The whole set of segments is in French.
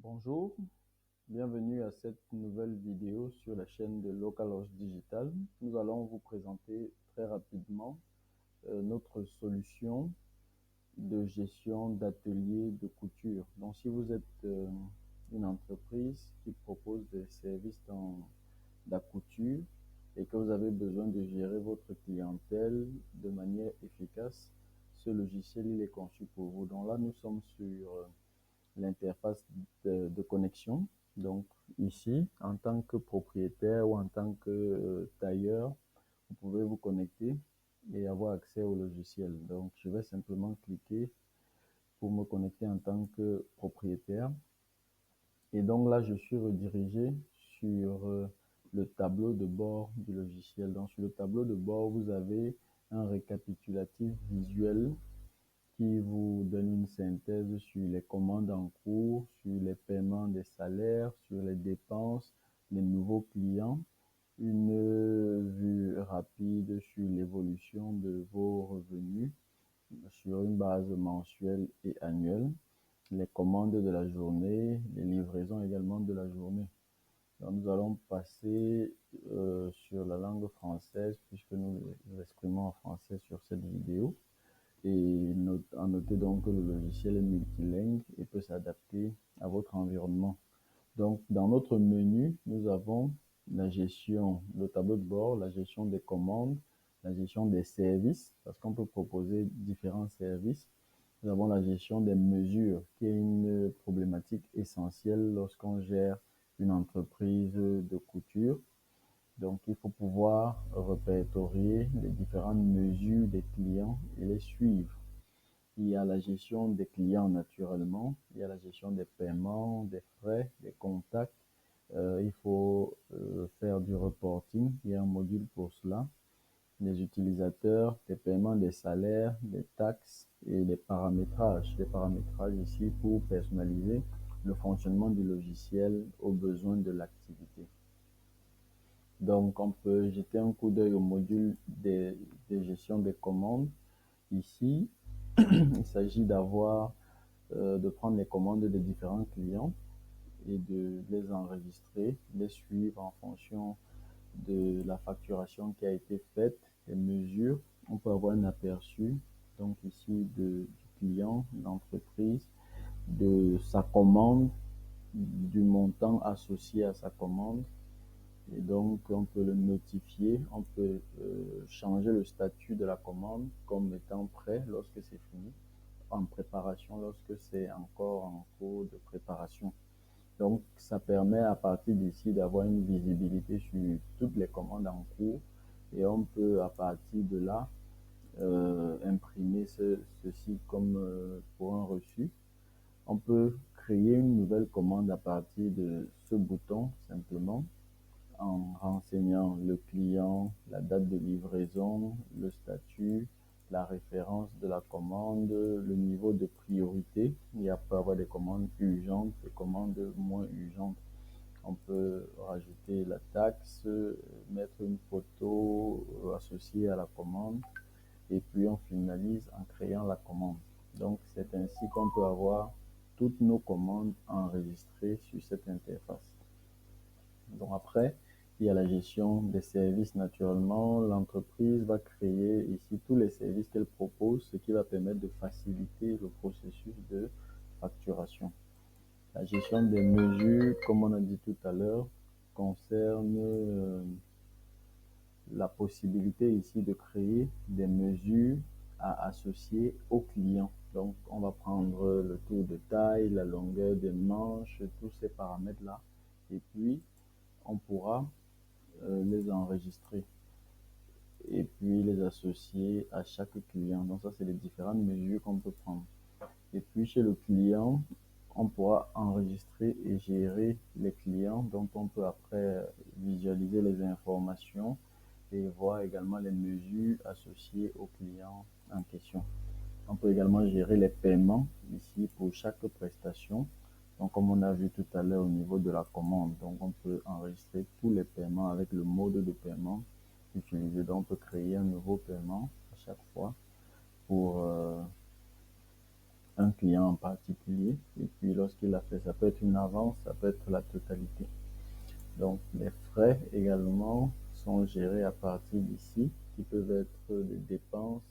Bonjour, bienvenue à cette nouvelle vidéo sur la chaîne de Localhost Digital. Nous allons vous présenter très rapidement notre solution de gestion d'atelier de couture. Donc si vous êtes une entreprise qui propose des services dans la couture et que vous avez besoin de gérer votre clientèle de manière efficace, ce logiciel il est conçu pour vous. Donc là nous sommes sur l'interface de connexion. Donc ici, en tant que propriétaire ou en tant que tailleur, vous pouvez vous connecter et avoir accès au logiciel. Donc je vais simplement cliquer pour me connecter en tant que propriétaire. Et donc là, je suis redirigé sur le tableau de bord du logiciel. Donc sur le tableau de bord, vous avez un récapitulatif visuel qui vous donne une synthèse sur les commandes en cours, sur les paiements des salaires, sur les dépenses, les nouveaux clients, une vue rapide sur l'évolution de vos revenus sur une base mensuelle et annuelle, les commandes de la journée, les livraisons également de la journée. Donc, nous allons passer sur la langue française puisque nous nous exprimons en français sur cette vidéo. Et à noter donc que le logiciel est multilingue et peut s'adapter à votre environnement. Donc, dans notre menu, nous avons la gestion, le tableau de bord, la gestion des commandes, la gestion des services, parce qu'on peut proposer différents services. Nous avons la gestion des mesures, qui est une problématique essentielle lorsqu'on gère une entreprise de couture. Donc, il faut pouvoir répertorier les différentes mesures des clients et les suivre. Il y a la gestion des clients naturellement, il y a la gestion des paiements, des frais, des contacts. Il faut faire du reporting, il y a un module pour cela. Les utilisateurs, les paiements des salaires, des taxes et les paramétrages. Les paramétrages ici pour personnaliser le fonctionnement du logiciel aux besoins de l'activité. Donc, on peut jeter un coup d'œil au module de gestion des commandes. Ici, il s'agit de prendre les commandes des différents clients et de les enregistrer, les suivre en fonction de la facturation qui a été faite, les mesures. On peut avoir un aperçu, donc ici, du client, de l'entreprise, de sa commande, du montant associé à sa commande. Et donc, on peut le notifier, on peut changer le statut de la commande comme étant prêt lorsque c'est fini, en préparation lorsque c'est encore en cours de préparation. Donc, ça permet à partir d'ici d'avoir une visibilité sur toutes les commandes en cours et on peut à partir de là imprimer ceci comme pour un reçu. On peut créer une nouvelle commande à partir de ce bouton simplement en renseignant le client, la date de livraison, le statut, la référence de la commande, le niveau de priorité. Il peut y avoir des commandes urgentes, des commandes moins urgentes. On peut rajouter la taxe, mettre une photo associée à la commande et puis on finalise en créant la commande. Donc c'est ainsi qu'on peut avoir toutes nos commandes enregistrées sur cette interface. Donc après, il y a la gestion des services naturellement. L'entreprise va créer ici tous les services qu'elle propose, ce qui va permettre de faciliter le processus de facturation. La gestion des mesures, comme on a dit tout à l'heure, concerne la possibilité ici de créer des mesures à associer aux clients. Donc, on va prendre le tour de taille, la longueur des manches, tous ces paramètres-là. Et puis, on pourra les enregistrer et puis les associer à chaque client. Donc ça, c'est les différentes mesures qu'on peut prendre. Et puis chez le client, on pourra enregistrer et gérer les clients dont on peut après visualiser les informations et voir également les mesures associées aux clients en question. On peut également gérer les paiements ici pour chaque prestation. Donc, comme on a vu tout à l'heure au niveau de la commande, donc on peut enregistrer tous les paiements avec le mode de paiement utilisé. Donc, on peut créer un nouveau paiement à chaque fois pour un client en particulier. Et puis lorsqu'il a fait, ça peut être une avance, ça peut être la totalité. Donc les frais également sont gérés à partir d'ici, qui peuvent être des dépenses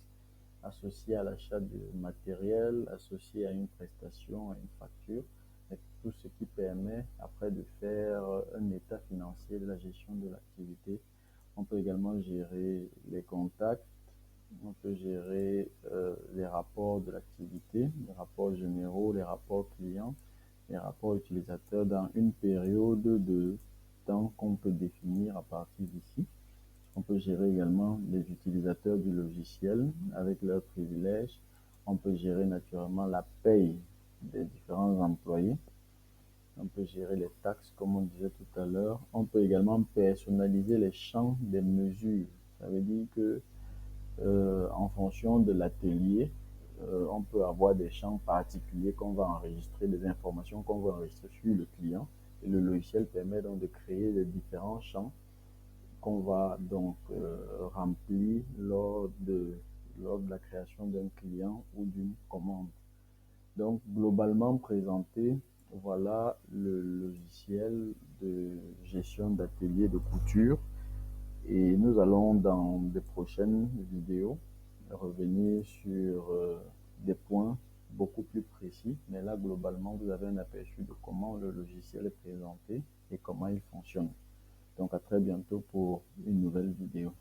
associées à l'achat de matériel, associées à une prestation, à une facture, et tout ce qui permet après de faire un état financier de la gestion de l'activité. On peut également gérer les contacts, on peut gérer les rapports de l'activité, les rapports généraux, les rapports clients, les rapports utilisateurs dans une période de temps qu'on peut définir à partir d'ici. On peut gérer également les utilisateurs du logiciel avec leurs privilèges. On peut gérer naturellement la paye des différents employés. On peut gérer les taxes, comme on disait tout à l'heure. On peut également personnaliser les champs des mesures. Ça veut dire que en fonction de l'atelier, on peut avoir des champs particuliers qu'on va enregistrer, des informations qu'on va enregistrer sur le client. Et le logiciel permet donc de créer les différents champs qu'on va donc remplir lors de la création d'un client ou d'une commande. Donc, globalement présenté, voilà le logiciel de gestion d'atelier de couture. Et nous allons, dans des prochaines vidéos, revenir sur des points beaucoup plus précis. Mais là, globalement, vous avez un aperçu de comment le logiciel est présenté et comment il fonctionne. Donc, à très bientôt pour une nouvelle vidéo.